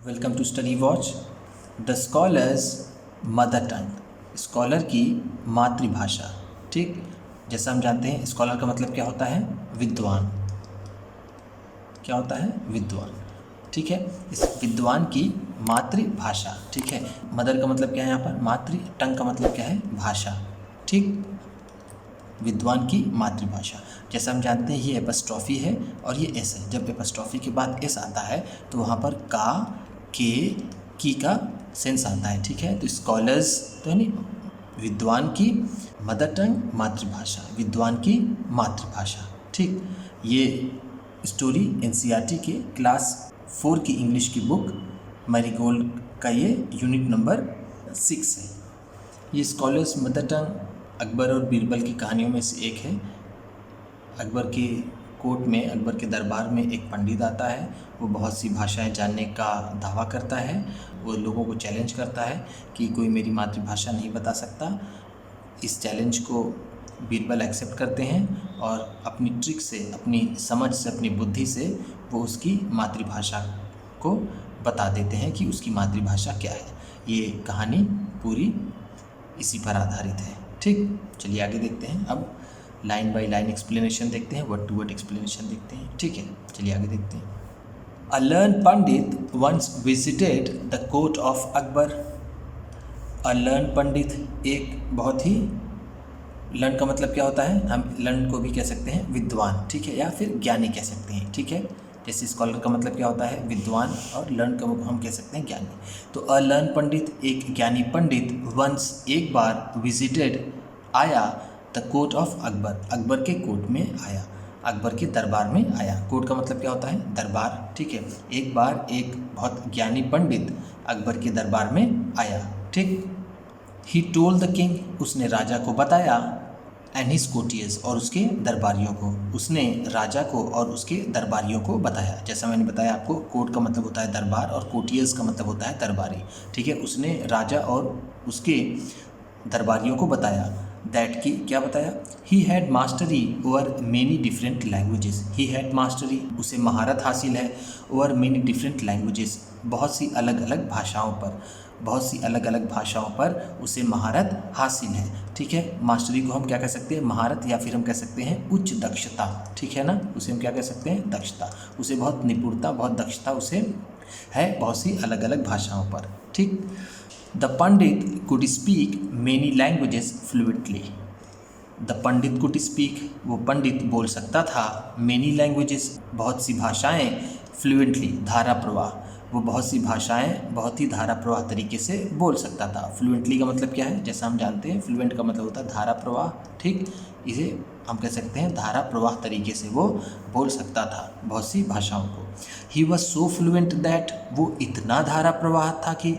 Welcome to study watch. The scholar's mother tongue, scholar की मातृभाषा। ठीक, जैसा हम जानते हैं स्कॉलर का मतलब क्या होता है? विद्वान। क्या होता है? विद्वान। ठीक है, इस विद्वान की मातृभाषा। ठीक है, मदर का मतलब क्या है यहाँ पर? मातृ। टंग का मतलब क्या है? भाषा। ठीक, विद्वान की मातृभाषा। जैसा हम जानते हैं ये एपस्ट्रॉफी है और ये एस है। जब एपस्ट्रॉफी के बाद एस आता है तो वहाँ पर का, के, की का सेंस आता है। ठीक है, तो स्कॉलर्स तो है नहीं, विद्वान की मदर टंग मातृभाषा, विद्वान की मातृभाषा। ठीक, ये स्टोरी एनसीईआरटी के क्लास 4 की इंग्लिश की बुक मैरीगोल्ड का ये यूनिट नंबर 6 है। ये स्कॉलर्स मदर टंग अकबर और बीरबल की कहानियों में से एक है। अकबर के कोर्ट में, अकबर के दरबार में एक पंडित आता है। वो बहुत सी भाषाएं जानने का दावा करता है। वो लोगों को चैलेंज करता है कि कोई मेरी मातृभाषा नहीं बता सकता। इस चैलेंज को बीरबल एक्सेप्ट करते हैं और अपनी ट्रिक से, अपनी समझ से, अपनी बुद्धि से वो उसकी मातृभाषा को बता देते हैं कि उसकी मातृभाषा क्या है। ये कहानी पूरी इसी पर आधारित है। ठीक, चलिए आगे देखते हैं। अब लाइन बाय लाइन एक्सप्लेनेशन देखते हैं, वर्ड टू वर्ड एक्सप्लेनेशन देखते हैं। ठीक है, चलिए आगे देखते हैं। A learned pandit once visited the court of Akbar. A learned pandit एक बहुत ही, लर्न का मतलब क्या होता है? हम लर्न को भी कह सकते हैं विद्वान। ठीक है, या फिर ज्ञानी कह सकते हैं। ठीक है, जैसे स्कॉलर का मतलब क्या होता है? विद्वान, और लर्न का हम कह सकते हैं ज्ञानी। तो अ लर्न पंडित एक ज्ञानी पंडित वंस एक बार विजिटेड आया the court of Akbar, Akbar के कोर्ट में आया, अकबर के दरबार में आया। कोर्ट का मतलब क्या होता है? दरबार। ठीक है, एक बार एक बहुत ज्ञानी पंडित अकबर के दरबार में आया। ठीक, ही टोल्ड द किंग, उसने राजा को बताया, एंड हिज कोटियर्स, और उसके दरबारियों को, उसने राजा को और उसके दरबारियों को बताया। जैसा मैंने बताया आपको, कोर्ट का मतलब होता है दरबार और कोटियर्स का मतलब होता है दरबारी। ठीक है, उसने राजा और उसके दरबारियों को बताया दैट की, क्या बताया? ही had mastery over many different languages. He had mastery, उसे महारत हासिल है, ओवर मेनी डिफरेंट लैंग्वेजेस, बहुत सी अलग अलग भाषाओं पर, बहुत सी अलग अलग भाषाओं पर उसे महारत हासिल है। ठीक है, मास्टरी को हम क्या कह सकते हैं? महारत, या फिर हम कह सकते हैं उच्च दक्षता। ठीक है ना, उसे हम क्या कह सकते हैं? दक्षता। उसे बहुत निपुणता, बहुत दक्षता उसे है बहुत सी अलग अलग भाषाओं पर। ठीक, the Pandit could speak many languages fluently. The Pandit could speak, वो पंडित बोल सकता था, मेनी लैंग्वेजेस, बहुत सी भाषाएं, फ्लुएंटली, धारा प्रवाह, वो बहुत सी भाषाएं बहुत ही धारा प्रवाह तरीके से बोल सकता था। फ्लुएंटली का मतलब क्या है? जैसा हम जानते हैं फ्लुएंट का मतलब होता है धारा प्रवाह। ठीक, इसे हम कह सकते हैं धारा प्रवाह तरीके से वो बोल सकता था बहुत सी भाषाओं को। He was so fluent that, वो इतना धारा प्रवाह था कि,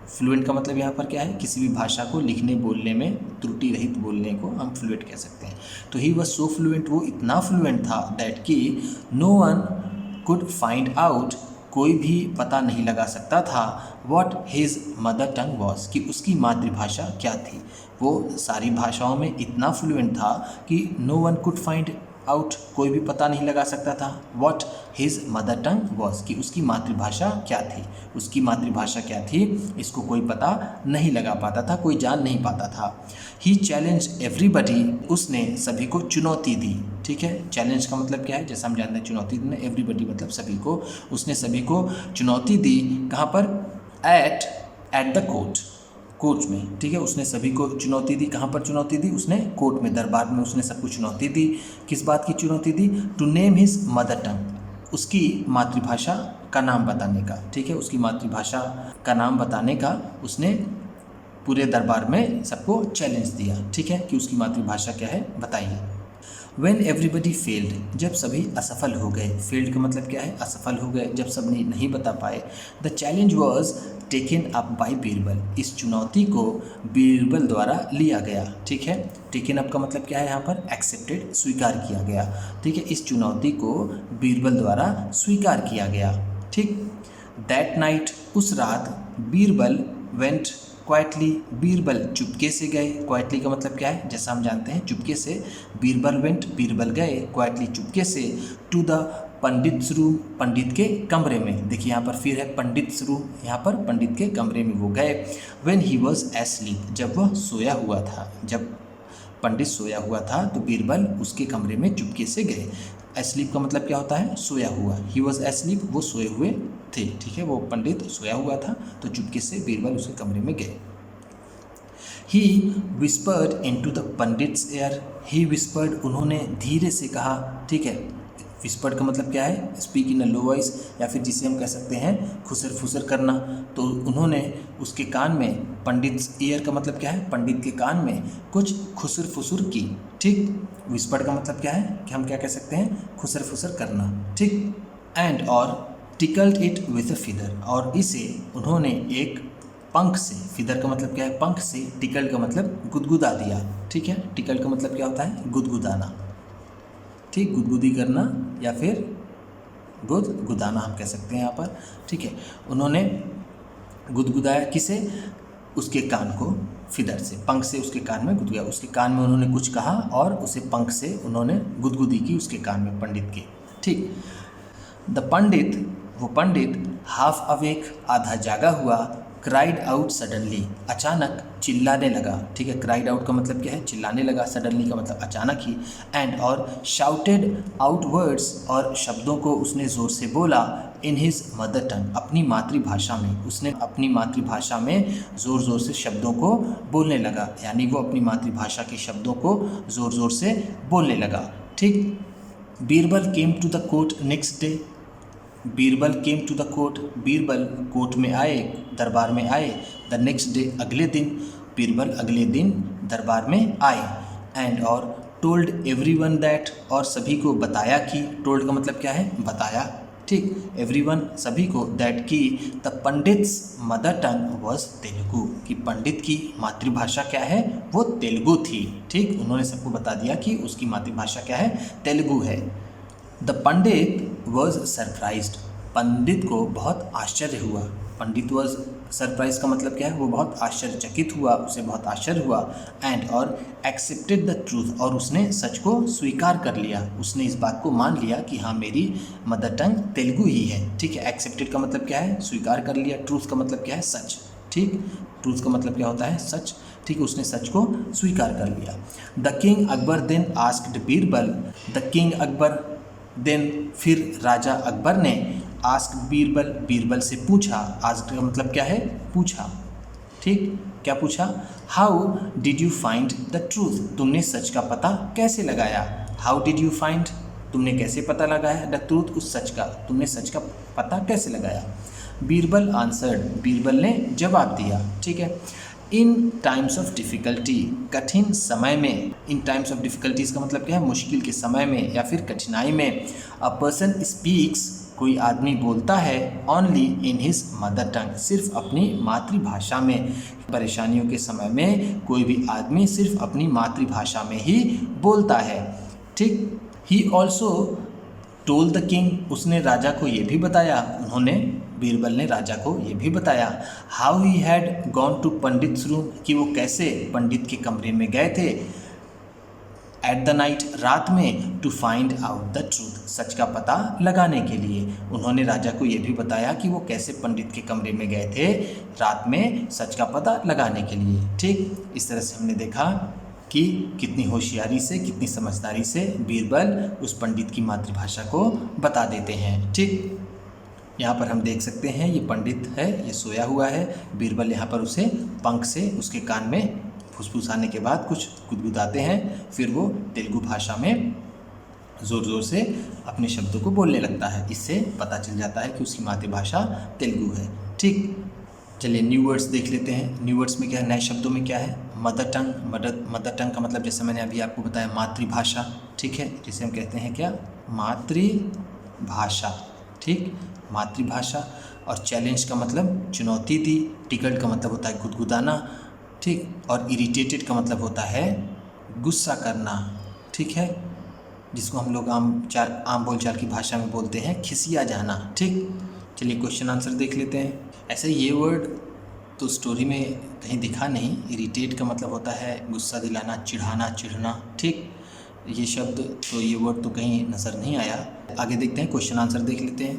फ्लुएंट का मतलब यहाँ पर क्या है? किसी भी भाषा को लिखने बोलने में त्रुटि रहित बोलने को हम फ्लुएंट कह सकते हैं। तो ही वॉज सो फ्लुएंट, वो इतना फ्लुएंट था दैट कि no one could find out, कोई भी पता नहीं लगा सकता था, what his mother tongue was, कि उसकी मातृभाषा क्या थी। वो सारी भाषाओं में इतना फ्लुएंट था कि no one could find out, कोई भी पता नहीं लगा सकता था, what his mother tongue was, कि उसकी मातृभाषा क्या थी। उसकी मातृभाषा क्या थी इसको कोई पता नहीं लगा पाता था, कोई जान नहीं पाता था। ही चैलेंज एवरीबडी, उसने सभी को चुनौती दी। ठीक है, चैलेंज का मतलब क्या है? जैसा हम जानते हैं चुनौती देना, एवरीबडी मतलब सभी को, उसने सभी को चुनौती दी। कहाँ पर? एट द कोर्ट में। ठीक है, उसने सभी को चुनौती दी। कहाँ पर चुनौती दी? उसने कोर्ट में, दरबार में उसने सबको चुनौती दी। किस बात की चुनौती दी? To name his mother tongue, उसकी मातृभाषा का नाम बताने का। ठीक है, उसकी मातृभाषा का नाम बताने का उसने पूरे दरबार में सबको चैलेंज दिया। ठीक है, कि उसकी मातृभाषा क्या है, बताइए। When everybody failed, जब सभी असफल हो गए। फेल्ड का मतलब क्या है? असफल हो गए, जब सब नहीं बता पाए। The challenge was taken up by Birbal, इस चुनौती को बीरबल द्वारा लिया गया। ठीक है, टेकन अप का मतलब क्या है यहाँ पर? एक्सेप्टेड, स्वीकार किया गया। ठीक है, इस चुनौती को बीरबल द्वारा स्वीकार किया गया। ठीक, दैट नाइट, उस रात, बीरबल वेंट क्वाइटली, बीरबल चुपके से गए। क्वाइटली का मतलब क्या है? जैसा हम जानते हैं चुपके से। बीरबल वेंट, बीरबल गए, क्वाइटली चुपके से, टू द पंडित रूम, पंडित के कमरे में। देखिए यहाँ पर फिर है पंडित रूम, यहाँ पर पंडित के कमरे में वो गए। व्हेन ही वॉज एस्लीप, जब वह सोया हुआ था, जब पंडित सोया हुआ था तो बीरबल उसके कमरे में चुपके से गए। एस्लीप का मतलब क्या होता है? सोया हुआ। ही वॉज एस्लीप, वो सोए हुए थे, ठीक है, वो पंडित सोया हुआ था तो चुपके से बीरबल उसके कमरे में गए। He whispered into the pandit's ear, he whispered, उन्होंने धीरे से कहा, ठीक है। विस्पर्ड का मतलब क्या है? Speak in a low voice, या फिर जिसे हम कह सकते हैं खुसर फुसर करना। तो उन्होंने उसके कान में, पंडित ईयर का मतलब क्या है? पंडित के कान में कुछ खुसर फुसर की, ठीक। विस्पर्ड का मतलब क्या है कि हम क्या कह सकते हैं? खुसर फुसर करना, ठीक। एंड और tickled it with a feather, और इसे उन्होंने एक पंख से, फिदर का मतलब क्या है? पंख से। टिकल्ड का मतलब गुदगुदा दिया, ठीक है। टिकल्ड का मतलब क्या होता है? गुदगुदाना, ठीक, गुदगुदी करना या फिर गुदगुदाना हम कह सकते हैं यहाँ पर, ठीक है। उन्होंने गुदगुदाया, किसे? उसके कान को फिदर से, पंख से उसके कान में गुदगुदाया। उसके कान में उन्होंने कुछ कहा और उसे पंख से उन्होंने गुदगुदी की उसके कान में, पंडित के, ठीक। द पंडित, वो पंडित, हाफ अवेक, आधा जागा हुआ, क्राइड आउट सडनली, अचानक चिल्लाने लगा, ठीक है। क्राइड आउट का मतलब क्या है? चिल्लाने लगा। सडनली का मतलब अचानक ही। एंड और शाउटेड आउट वर्ड्स, और शब्दों को उसने ज़ोर से बोला। इन हिज मदर टंग, अपनी मातृभाषा में, उसने अपनी मातृभाषा में ज़ोर ज़ोर से शब्दों को बोलने लगा, यानी वो अपनी मातृभाषा के शब्दों को ज़ोर ज़ोर से बोलने लगा, ठीक। Birbal came to the court next day, Birbal came to the court, Birbal court में आए, दरबार में आए। द नेक्स्ट डे, अगले दिन, बीरबल अगले दिन दरबार में आए। एंड और टोल्ड एवरीवन दैट, और सभी को बताया कि, टोल्ड का मतलब क्या है? बताया, ठीक। एवरीवन, सभी को, दैट की the pandits mother tongue was Telugu, कि पंडित की मातृभाषा क्या है? वो तेलुगु थी, ठीक। उन्होंने सबको बता दिया कि उसकी मातृभाषा क्या है? तेलुगु है। द पंडित वॉज सरप्राइज्ड, पंडित को बहुत आश्चर्य हुआ। पंडित वॉज सरप्राइज का मतलब क्या है? वो बहुत आश्चर्यचकित हुआ, उसे बहुत आश्चर्य हुआ। एंड और एक्सेप्टेड द ट्रूथ, और उसने सच को स्वीकार कर लिया, उसने इस बात को मान लिया कि हाँ, मेरी मदर टंग तेलुगु ही है, ठीक है। एक्सेप्टेड का मतलब क्या है? स्वीकार कर लिया। ट्रूथ का मतलब क्या है? सच, ठीक। ट्रूथ का मतलब क्या होता है? सच, ठीक। उसने सच को स्वीकार कर लिया। The king Akbar then asked Birbal, the king Akbar then, फिर राजा अकबर ने, आस्क बीरबल, बीरबल से पूछा। आस्क का मतलब क्या है? पूछा, ठीक। क्या पूछा? How did you find the truth, तुमने सच का पता कैसे लगाया? हाउ डिड यू फाइंड, तुमने कैसे पता लगाया? द ट्रूथ, उस सच का, तुमने सच का पता कैसे लगाया? बीरबल आंसर्ड, बीरबल ने जवाब दिया, ठीक है। इन टाइम्स ऑफ डिफ़िकल्टी, कठिन समय में, इन टाइम्स ऑफ डिफ़िकल्टीज़ का मतलब क्या है? मुश्किल के समय में या फिर कठिनाई में। अ पर्सन स्पीक्स, कोई आदमी बोलता है, ओनली इन हिज मदर टंग, सिर्फ अपनी मातृभाषा में। परेशानियों के समय में कोई भी आदमी सिर्फ अपनी मातृभाषा में ही बोलता है, ठीक। He also told the king, उसने राजा को ये भी बताया, उन्होंने, बीरबल ने राजा को ये भी बताया। How he had gone to pandit's room, कि वो कैसे पंडित के कमरे में गए थे। एट द नाइट, रात में, to find out the truth, सच का पता लगाने के लिए। उन्होंने राजा को ये भी बताया कि वो कैसे पंडित के कमरे में गए थे रात में सच का पता लगाने के लिए, ठीक। इस तरह से हमने देखा कि कितनी होशियारी से, कितनी समझदारी से बीरबल उस पंडित की मातृभाषा को बता देते हैं, ठीक। यहाँ पर हम देख सकते हैं ये पंडित है, ये सोया हुआ है। बीरबल यहाँ पर उसे पंख से उसके कान में फुसफुसाने के बाद कुछ गुदगुदाते हैं, फिर वो तेलुगु भाषा में ज़ोर ज़ोर से अपने शब्दों को बोलने लगता है। इससे पता चल जाता है कि उसकी मातृभाषा तेलुगु है, ठीक। चलिए न्यू वर्ड्स देख लेते हैं। न्यू वर्ड्स में क्या है? नए शब्दों में क्या है? Mother tongue. मदर टंग का मतलब जैसे मैंने अभी आपको बताया मातृभाषा, ठीक है, जिसे हम कहते हैं क्या? मातृभाषा, ठीक, मातृभाषा। और चैलेंज का मतलब चुनौती दी। टिकल्ड का मतलब होता है गुदगुदाना, ठीक। और इरिटेटेड का मतलब होता है गुस्सा करना, ठीक है, जिसको हम लोग आम बोलचाल की भाषा में बोलते हैं खिसिया जाना, ठीक। चलिए क्वेश्चन आंसर देख लेते हैं। ऐसे ये वर्ड तो स्टोरी में कहीं दिखा नहीं। इरिटेट का मतलब होता है गुस्सा दिलाना, चिढ़ाना, चिढ़ना, ठीक। ये शब्द तो ये वर्ड तो कहीं नज़र नहीं आया। आगे देखते हैं, क्वेश्चन आंसर देख लेते हैं।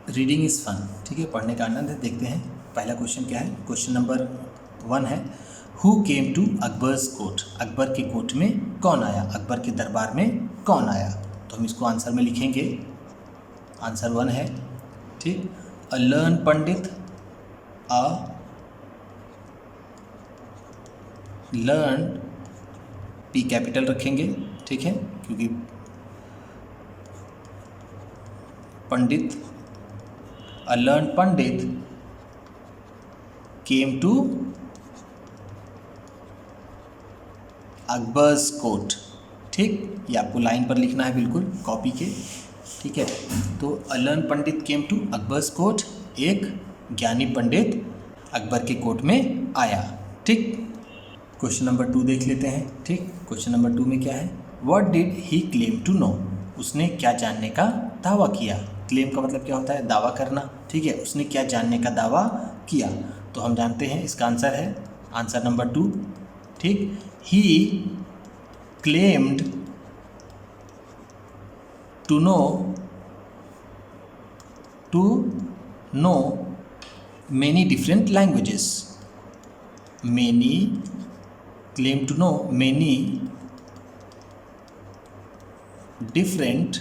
रीडिंग इज़ फन, ठीक है, पढ़ने का आनंद है। देखते हैं पहला क्वेश्चन क्या है। क्वेश्चन नंबर 1 है, who came to Akbar's court, Akbar के कोर्ट में कौन आया, अकबर के दरबार में कौन आया। तो हम इसको आंसर में लिखेंगे, आंसर 1 है, ठीक। A learned pandit, a learned, P capital रखेंगे, ठीक है, क्योंकि pandit, a learned pandit came to Akbar's court, ठीक। ये आपको लाइन पर लिखना है बिल्कुल कॉपी के, ठीक है। तो a learned pandit came to Akbar's court, एक ज्ञानी पंडित अकबर के कोर्ट में आया, ठीक। क्वेश्चन नंबर 2 देख लेते हैं, ठीक। क्वेश्चन नंबर 2 में क्या है, what did he claim to know, उसने क्या जानने का दावा किया। क्लेम का मतलब क्या होता है, दावा करना, ठीक है। उसने क्या जानने का दावा किया, तो हम जानते हैं इसका आंसर है आंसर नंबर 2, ठीक। He claimed to know many different languages, claim to know many different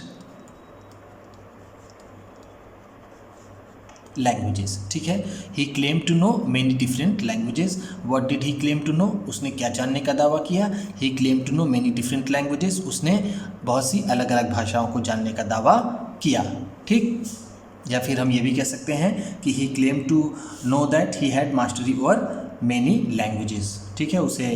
languages, ठीक है। He claim to know many different languages, what did he claim to know, उसने क्या जानने का दावा किया। He claim to know many different languages, उसने बहुत सी अलग अलग भाषाओं को जानने का दावा किया, ठीक। या फिर हम ये भी कह सकते हैं कि he claim to know that he had mastery over many languages, ठीक है, उसे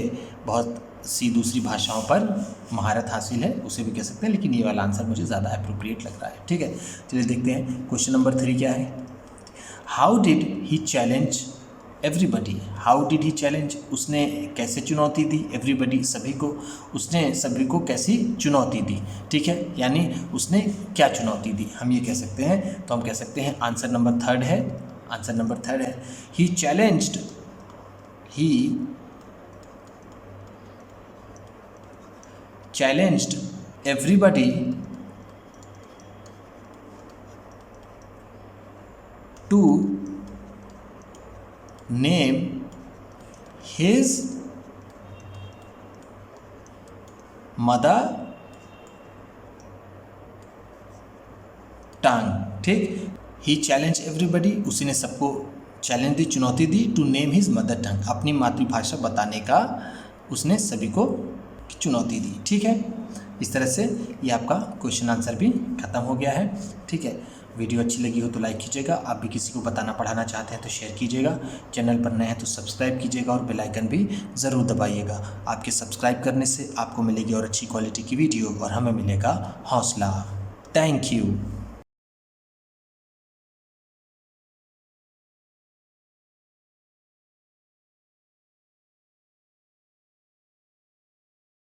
बहुत सी दूसरी भाषाओं पर महारत हासिल है, उसे भी कह सकते हैं। लेकिन ये वाला आंसर मुझे ज़्यादा अप्रोप्रिएट लग रहा है, ठीक है। चलिए देखते हैं क्वेश्चन नंबर 3 क्या है। How did he challenge everybody, how did he challenge, उसने कैसे चुनौती दी, एवरीबडी सभी को, उसने सभी को कैसी चुनौती दी, ठीक है। यानी उसने क्या चुनौती दी, हम ये कह सकते हैं। तो हम कह सकते हैं आंसर नंबर 3 है, आंसर नंबर 3 है, he challenged everybody to name his mother tongue, ठीक। ही चैलेंज एवरीबडी, उसी ने सबको चैलेंज दी, चुनौती दी, to name his mother tongue, अपनी मातृभाषा बताने का उसने सभी को चुनौती दी, ठीक है। इस तरह से ये आपका क्वेश्चन आंसर भी खत्म हो गया है, ठीक है। वीडियो अच्छी लगी हो तो लाइक कीजिएगा, आप भी किसी को बताना पढ़ाना चाहते हैं तो शेयर कीजिएगा, चैनल पर नए हैं तो सब्सक्राइब कीजिएगा और बेल आइकन भी ज़रूर दबाइएगा। आपके सब्सक्राइब करने से आपको मिलेगी और अच्छी क्वालिटी की वीडियो और हमें मिलेगा हौसला। Thank you.